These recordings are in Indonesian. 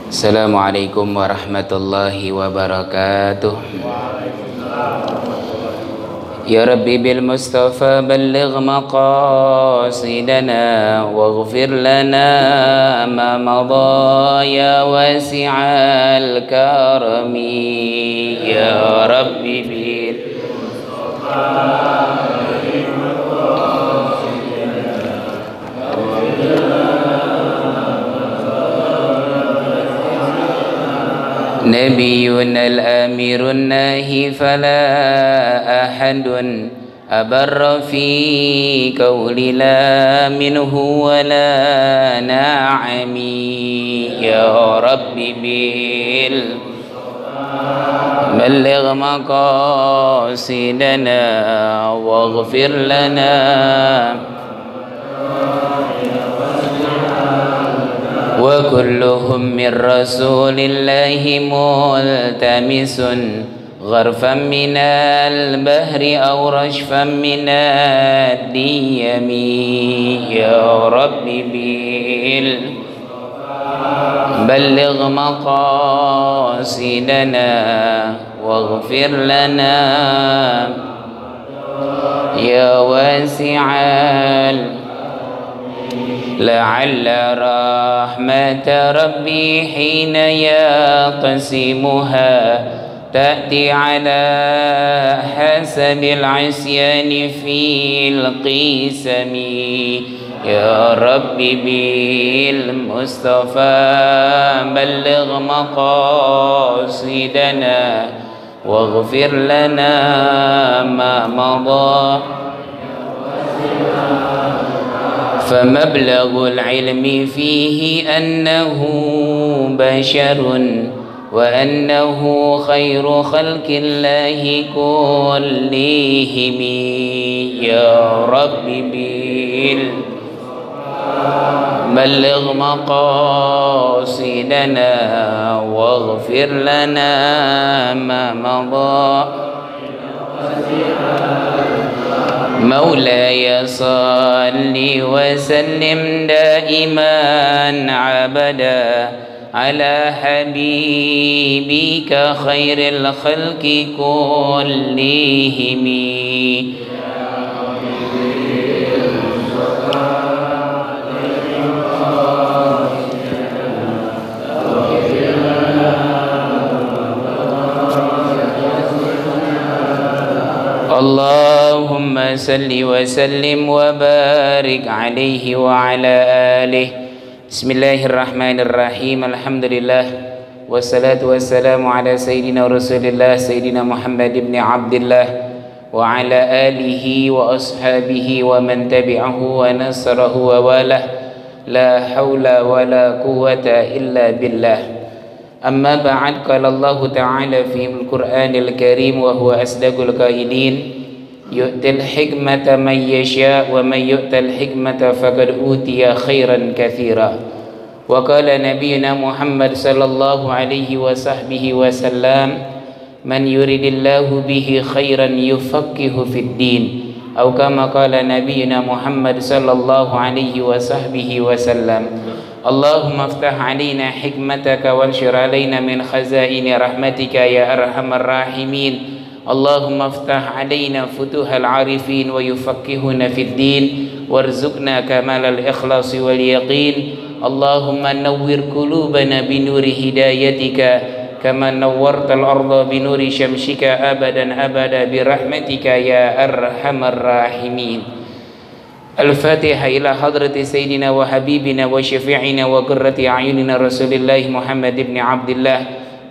Assalamualaikum warahmatullahi wabarakatuh. Ya Rabbi bil Mustafa balligh maqasidana waghfir lana ma madha ya wasi'al karami. Ya Rabbi bil نبينا الأمير الناهي فلا أحد أبر في قول لا منه ولا نعمي. يا رب بلغ مقاصدنا واغفر لنا وكلهم من رسول الله ملتمس غرفا من البحر أو رشفا من الديم. يا رب بلغ مقاصدنا واغفر لنا يا واسع لعل رحمة ربي حين يقسمها تأتي على حسب العصيان في القسم. يا ربي بالمصطفى بلغ مقاصدنا واغفر لنا ما مضى فمبلغ العلم فيه أنه بشر وأنه خير خلق الله كلهم. يا رب بلغ مقاصدنا واغفر لنا ما مضى مولاي صل وسلم دائما عبدا على حبيبك خير الخلق كلهم. اللهم صل وسلم وبارك عليه وعلى آله. بسم الله الرحمن الرحيم. الحمد لله والصلاة والسلام على سيدنا رسول الله سيدنا محمد بن عبد الله وعلى آله وأصحابه ومن تبعه ونصره ووالاه لا حول ولا قوة إلا بالله. أما بعد قال الله تعالى في القرآن الكريم وهو أصدق القائلين يؤتي الحكمة من يشاء ومن يؤت الحكمة فقد أوتي خيرا كثيرا. وقال نبينا محمد صلى الله عليه وصحبه وسلم من يريد الله به خيرا يفقه في الدين أو كما قال نبينا محمد صلى الله عليه وصحبه وسلم. اللهم افتح علينا حكمتك وانشر علينا من خزائن رحمتك يا أرحم الراحمين. اللهم افتح علينا فتوح العارفين ويفقهنا في الدين وارزقنا كمال الإخلاص واليقين. اللهم نور قلوبنا بنور هدايتك كما نورت الأرض بنور شمسك أبدا أبدا برحمتك يا أرحم الراحمين. الفاتحة إلى حضرة سيدنا وحبيبنا وشفيعنا وقرة أعيننا رسول الله محمد بن عبد الله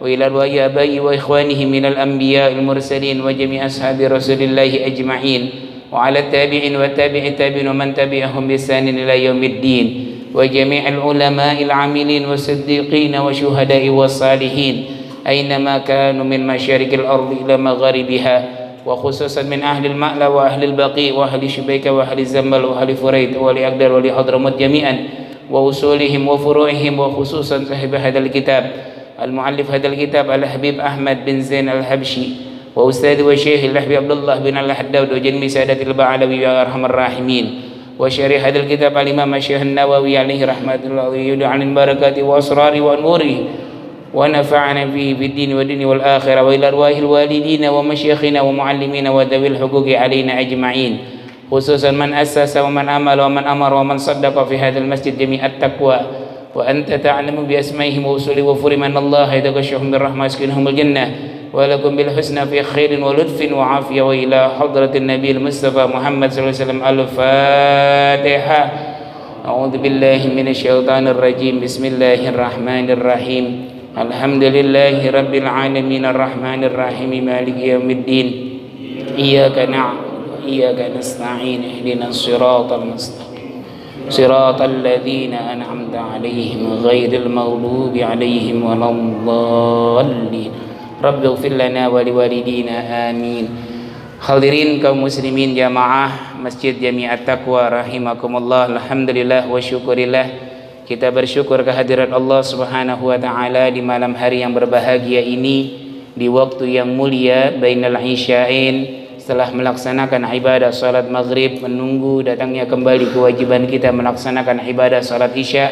وإلى أرواح آبائي وإخوانهم من الأنبياء المرسلين وجميع أصحاب رسول الله أجمعين وعلى التابعين والتابع التابعين ومن تبعهم بإحسان إلى يوم الدين وجميع العلماء العاملين والصديقين والشهداء والصالحين أينما كانوا من مشارق الأرض إلى مغاربها وخصوصا من أهل المألى وأهل البقيع وأهل شبيك وأهل الزنبل وأهل فريد وأهل أقدر وأهل حضرموت جميعا وأصولهم وفروعهم وخصوصا صاحب هذا الكتاب المؤلف هذا الكتاب الحبيب أحمد بن زين الحبشي وأستاذ وشيخ الحبيب عبد الله بن الحداد وجميع سادة البعلوي يا أرحم الراحمين وشريح هذا الكتاب الإمام الشيخ النووي عليه رحمة الله يدعى عن بركاته وأسراره ونوره ونفعنا فيه بالدين والدين والآخرة وإلى أرواح الوالدين ومشايخنا ومعلمين وذوي الحقوق علينا أجمعين خصوصا من أسس ومن عمل ومن أمر ومن صدق في هذا المسجد جميع التقوى وأنت تعلم بأسمائهم وأصولهم وفرم أن الله يتغشهم بالرحمة يسكنهم الجنة ولكم بالحسنى في خير ولطف وعافية وإلى حضرة النبي المصطفى محمد صلى الله عليه وسلم الفاتحة أعوذ بالله من الشيطان الرجيم بسم الله الرحمن الرحيم الحمد لله رب العالمين الرحمن الرحيم مالك يوم الدين إياك نعبد وإياك نستعين اهدنا الصراط المستقيم صراط الذين أنعمت عليهم غير المغضوب عليهم ولا الضالين رب اغفر لنا ولوالدينا آمين. Hadirin kaum muslimin jamaah Masjid Jami'at Taqwa rahimakumullah. Alhamdulillah wa syukurillah, kita bersyukur kehadirat Allah Subhanahu wa taala di malam hari yang berbahagia ini, di waktu yang mulia bainal isya'in, setelah melaksanakan ibadah salat maghrib, menunggu datangnya kembali kewajiban kita melaksanakan ibadah salat isya.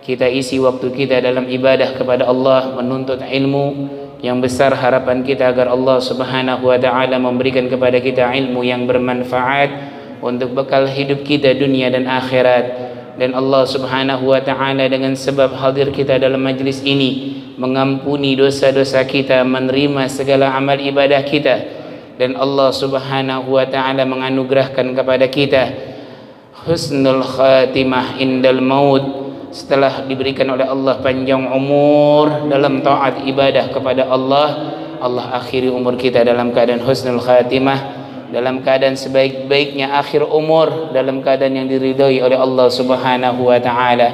Kita isi waktu kita dalam ibadah kepada Allah, menuntut ilmu yang besar. Harapan kita agar Allah Subhanahu wa taala memberikan kepada kita ilmu yang bermanfaat untuk bekal hidup kita dunia dan akhirat. Dan Allah Subhanahu wa taala dengan sebab hadir kita dalam majlis ini mengampuni dosa-dosa kita, menerima segala amal ibadah kita, dan Allah Subhanahu wa taala menganugerahkan kepada kita husnul khatimah indal maut. Setelah diberikan oleh Allah panjang umur dalam taat ibadah kepada Allah, Allah akhiri umur kita dalam keadaan husnul khatimah, dalam keadaan sebaik-baiknya akhir umur, dalam keadaan yang diridhai oleh Allah Subhanahu wa taala.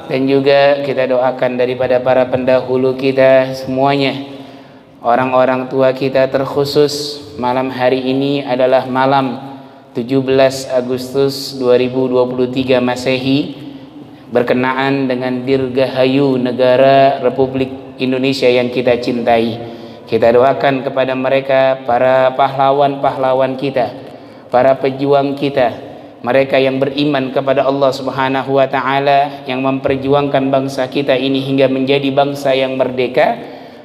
Dan juga kita doakan daripada para pendahulu kita semuanya, orang-orang tua kita terkhusus. Malam hari ini adalah malam 17 Agustus 2023 Masehi, berkenaan dengan Dirgahayu negara Republik Indonesia yang kita cintai. Kita doakan kepada mereka, para pahlawan-pahlawan kita, para pejuang kita, mereka yang beriman kepada Allah Subhanahu wa taala, yang memperjuangkan bangsa kita ini hingga menjadi bangsa yang merdeka,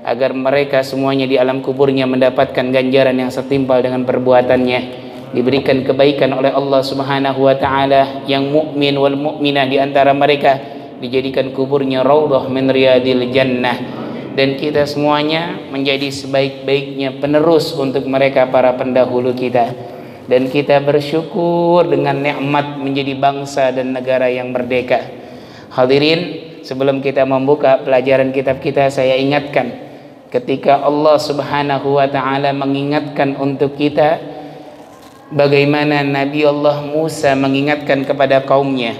agar mereka semuanya di alam kuburnya mendapatkan ganjaran yang setimpal dengan perbuatannya, diberikan kebaikan oleh Allah Subhanahu wa taala. Yang mukmin wal mukminah di antara mereka dijadikan kuburnya raudhah min riyadil jannah, dan kita semuanya menjadi sebaik-baiknya penerus untuk mereka para pendahulu kita. Dan kita bersyukur dengan nikmat menjadi bangsa dan negara yang merdeka. Hadirin, sebelum kita membuka pelajaran kitab kita, saya ingatkan ketika Allah Subhanahu wa taala mengingatkan untuk kita bagaimana Nabi Allah Musa mengingatkan kepada kaumnya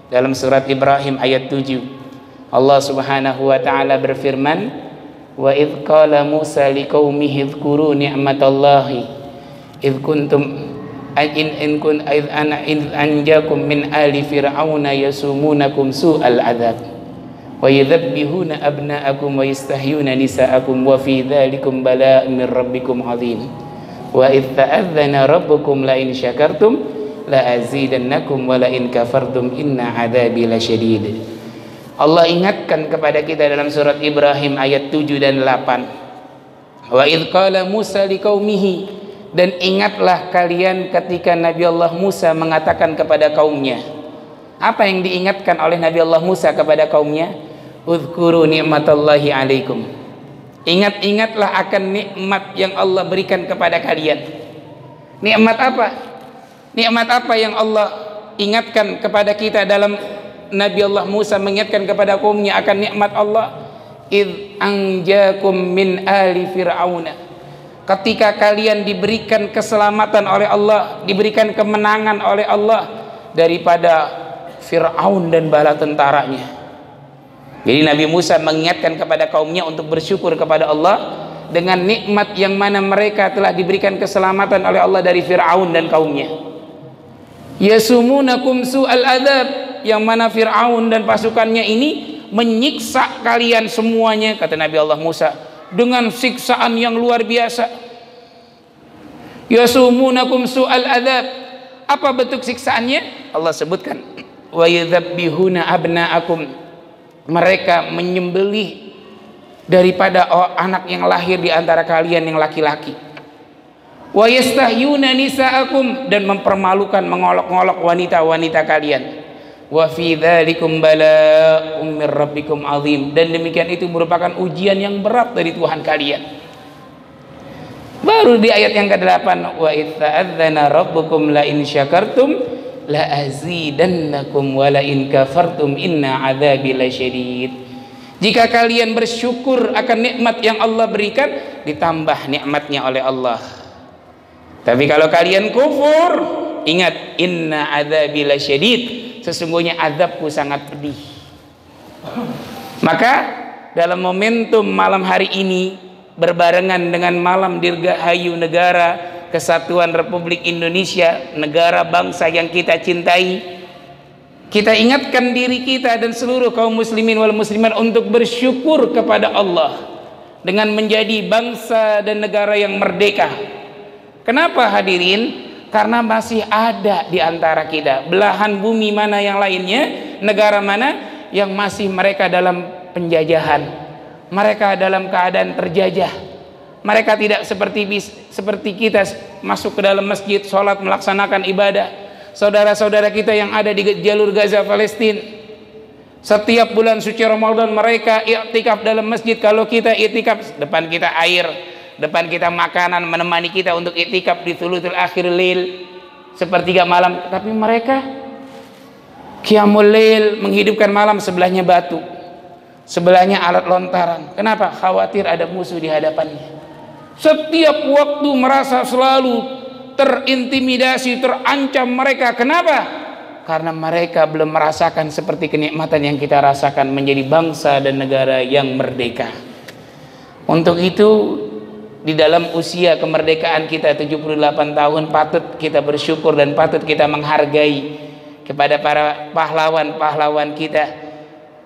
dalam surat Ibrahim ayat 7. Allah Subhanahu wa taala berfirman, wa idz qala Musa liqaumihi dzkuru ni'matallahi idz kuntum anjakum min ali fir'auna yasumunakum su'al adzab wa yadhbihuna abna'akum wa yastahyuna nisa'akum wa fi dzalikum bala'un min rabbikum 'adzim. Wa idz ta'adzana rabbukum la in syakartum la azidannakum wa la in kafartum inna 'adzabi lasyadid. Allah ingatkan kepada kita dalam surat Ibrahim ayat 7 dan 8. Wa idz qala Musa liqaumihi, dan ingatlah kalian ketika Nabi Allah Musa mengatakan kepada kaumnya. Apa yang diingatkan oleh Nabi Allah Musa kepada kaumnya? Udzkuru ni'matallahi 'alaikum. Ingat-ingatlah akan nikmat yang Allah berikan kepada kalian. Nikmat apa? Nikmat apa yang Allah ingatkan kepada kita dalam Nabi Allah Musa mengingatkan kepada kaumnya akan nikmat Allah? id anjakum min ali fir'auna, ketika kalian diberikan keselamatan oleh Allah, diberikan kemenangan oleh Allah daripada Fir'aun dan bala tentaranya. Jadi Nabi Musa mengingatkan kepada kaumnya untuk bersyukur kepada Allah dengan nikmat yang mana mereka telah diberikan keselamatan oleh Allah dari Fir'aun dan kaumnya. Yasumunakum su'al adab, yang mana Fir'aun dan pasukannya ini menyiksa kalian semuanya, kata Nabi Allah Musa, dengan siksaan yang luar biasa. Yasumunakum su'al adab, apa bentuk siksaannya? Allah sebutkan, wa yudzabbihuna abna'akum, mereka menyembelih daripada anak yang lahir di antara kalian yang laki-laki. Wa yastahyuna nisa'akum, dan mempermalukan, mengolok-ngolok wanita-wanita kalian. Wa fi dzalikum bala'um mir rabbikum azim, dan demikian itu merupakan ujian yang berat dari Tuhan kalian. Baru di ayat yang ke-8, wa idza'adzana rabbukum la in syakartum la azidannakum wa la in kafartum inna adzabi lasyadid. Jika kalian bersyukur akan nikmat yang Allah berikan, ditambah nikmatnya oleh Allah. Tapi kalau kalian kufur, ingat, inna adzabi lasyadid, sesungguhnya azabku sangat pedih. Maka dalam momentum malam hari ini berbarengan dengan malam Dirgahayu Negara Kesatuan Republik Indonesia, negara bangsa yang kita cintai, kita ingatkan diri kita dan seluruh kaum muslimin wal muslimat untuk bersyukur kepada Allah dengan menjadi bangsa dan negara yang merdeka. Kenapa hadirin? Karena masih ada di antara kita belahan bumi mana yang lainnya, negara mana yang masih mereka dalam penjajahan, mereka dalam keadaan terjajah. Mereka tidak seperti kita masuk ke dalam masjid, sholat, melaksanakan ibadah. Saudara-saudara kita yang ada di jalur Gaza Palestina, setiap bulan suci Ramadan mereka i'tikaf dalam masjid. Kalau kita i'tikaf, depan kita air, depan kita makanan menemani kita untuk i'tikaf di thuluthul akhir lail, sepertiga malam. Tapi mereka qiyamul lail, menghidupkan malam, sebelahnya batu, sebelahnya alat lontaran. Kenapa? Khawatir ada musuh di hadapannya. Setiap waktu merasa selalu terintimidasi, terancam mereka. Kenapa? Karena mereka belum merasakan seperti kenikmatan yang kita rasakan menjadi bangsa dan negara yang merdeka. Untuk itu, di dalam usia kemerdekaan kita 78 tahun, patut kita bersyukur dan patut kita menghargai kepada para pahlawan-pahlawan kita.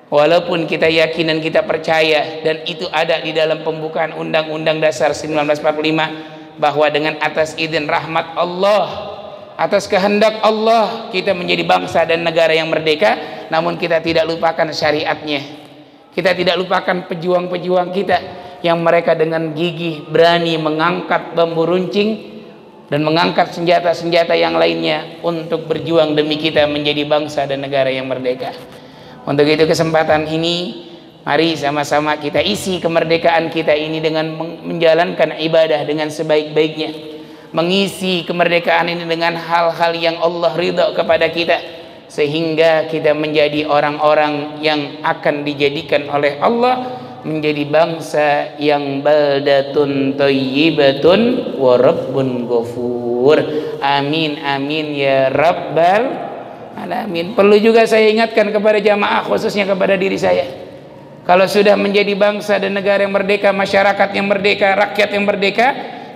Walaupun kita yakin dan kita percaya, dan itu ada di dalam pembukaan Undang-Undang Dasar 1945, bahwa dengan atas izin rahmat Allah, atas kehendak Allah, kita menjadi bangsa dan negara yang merdeka. Namun kita tidak lupakan syariatnya. Kita tidak lupakan pejuang-pejuang kita yang mereka dengan gigih berani mengangkat bambu runcing dan mengangkat senjata-senjata yang lainnya untuk berjuang demi kita menjadi bangsa dan negara yang merdeka. Untuk itu kesempatan ini, mari sama-sama kita isi kemerdekaan kita ini dengan menjalankan ibadah dengan sebaik-baiknya, mengisi kemerdekaan ini dengan hal-hal yang Allah ridha kepada kita, sehingga kita menjadi orang-orang yang akan dijadikan oleh Allah menjadi bangsa yang baldatun thayyibatun wa rabbun ghafur. Amin amin ya rabbal alamin. Perlu juga saya ingatkan kepada jamaah, khususnya kepada diri saya, kalau sudah menjadi bangsa dan negara yang merdeka, masyarakat yang merdeka, rakyat yang merdeka,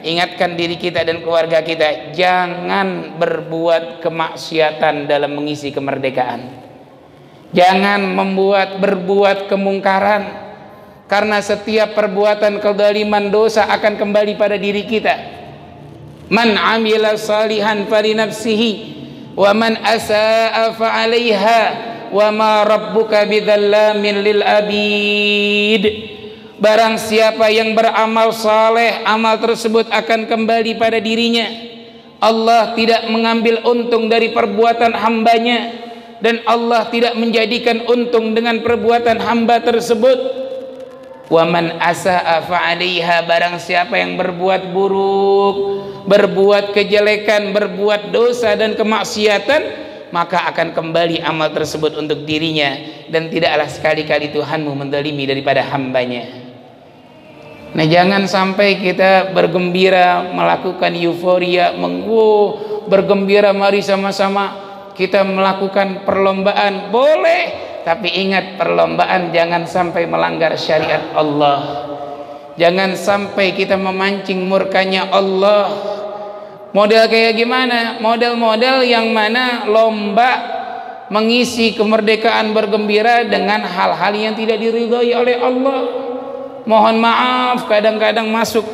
ingatkan diri kita dan keluarga kita, jangan berbuat kemaksiatan dalam mengisi kemerdekaan. Jangan berbuat kemungkaran, karena setiap perbuatan kezaliman, dosa akan kembali pada diri kita. Man amila salihan falinafsihi wa man asaa fa'alaiha wa ma rabbuka bidzallamin lil abid. Barang siapa yang beramal saleh, amal tersebut akan kembali pada dirinya. Allah tidak mengambil untung dari perbuatan hambanya, dan Allah tidak menjadikan untung dengan perbuatan hamba tersebut. Wa man asaa fa'alaiha, barang siapa yang berbuat buruk, berbuat kejelekan, berbuat dosa dan kemaksiatan, maka akan kembali amal tersebut untuk dirinya, dan tidaklah sekali-kali Tuhanmu menzalimi daripada hambanya. Nah, jangan sampai kita bergembira, melakukan euforia, bergembira, mari sama-sama kita melakukan perlombaan, boleh, tapi ingat, perlombaan jangan sampai melanggar syariat Allah. Jangan sampai kita memancing murkanya Allah. Model kayak gimana? Model-model yang mana lomba mengisi kemerdekaan bergembira dengan hal-hal yang tidak diridhoi oleh Allah. Mohon maaf, kadang-kadang masuk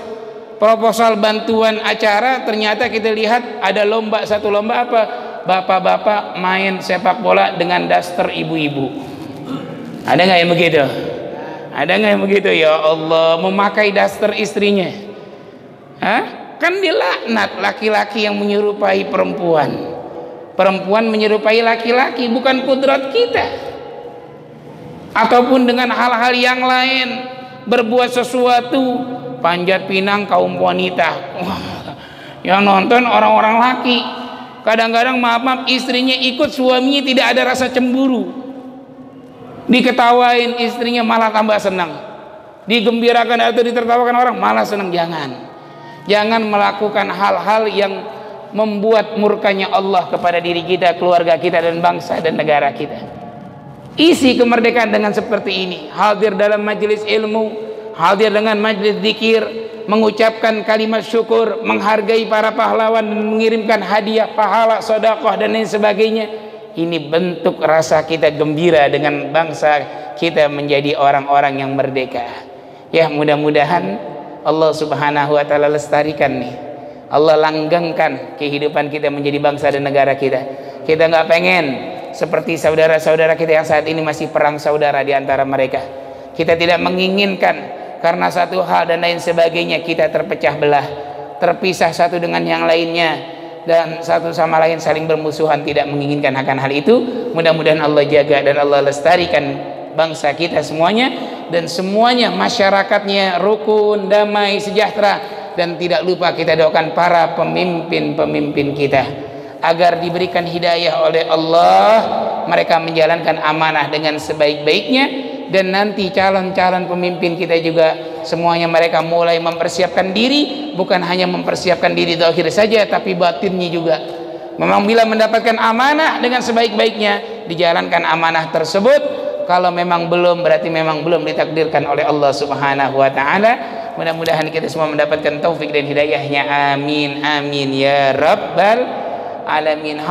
proposal bantuan acara, ternyata kita lihat ada lomba, satu lomba apa? Bapak-bapak main sepak bola dengan daster ibu-ibu. Ada nggak yang begitu? Ada nggak yang begitu? Ya Allah, memakai daster istrinya. Hah? Kan dilaknat laki-laki yang menyerupai perempuan. Perempuan menyerupai laki-laki, bukan kudrat kita. Ataupun dengan hal-hal yang lain, berbuat sesuatu, panjat pinang kaum wanita. Yang nonton orang-orang laki. Kadang-kadang maaf istrinya ikut, suaminya tidak ada rasa cemburu. Diketawain istrinya malah tambah senang. Digembirakan atau ditertawakan orang malah senang. Jangan melakukan hal-hal yang membuat murkanya Allah kepada diri kita, keluarga kita, dan bangsa dan negara kita. Isi kemerdekaan dengan seperti ini. Hadir dalam majelis ilmu, hadir dengan majelis zikir, mengucapkan kalimat syukur, menghargai para pahlawan, dan mengirimkan hadiah, pahala, sedekah, dan lain sebagainya. Ini bentuk rasa kita gembira dengan bangsa kita menjadi orang-orang yang merdeka. Ya, mudah-mudahan Allah Subhanahu wa taala lestarikan nih. Allah langgengkan kehidupan kita menjadi bangsa dan negara kita. Kita nggak pengen seperti saudara-saudara kita yang saat ini masih perang saudara di antara mereka. Kita tidak menginginkan karena satu hal dan lain sebagainya kita terpecah belah, terpisah satu dengan yang lainnya, dan satu sama lain saling bermusuhan. Tidak menginginkan akan hal itu. Mudah-mudahan Allah jaga dan Allah lestarikan bangsa kita semuanya, dan semuanya masyarakatnya rukun, damai, sejahtera. Dan tidak lupa kita doakan para pemimpin-pemimpin kita agar diberikan hidayah oleh Allah, mereka menjalankan amanah dengan sebaik-baiknya, dan nanti calon-calon pemimpin kita juga semuanya mereka mulai mempersiapkan diri, bukan hanya mempersiapkan diri zahir saja, tapi batinnya juga. Memang bila mendapatkan amanah dengan sebaik-baiknya, dijalankan amanah tersebut. Kalau memang belum, berarti memang belum ditakdirkan oleh Allah Subhanahu wa taala. Mudah-mudahan kita semua mendapatkan taufik dan hidayahnya. Amin amin ya rabbal alamin.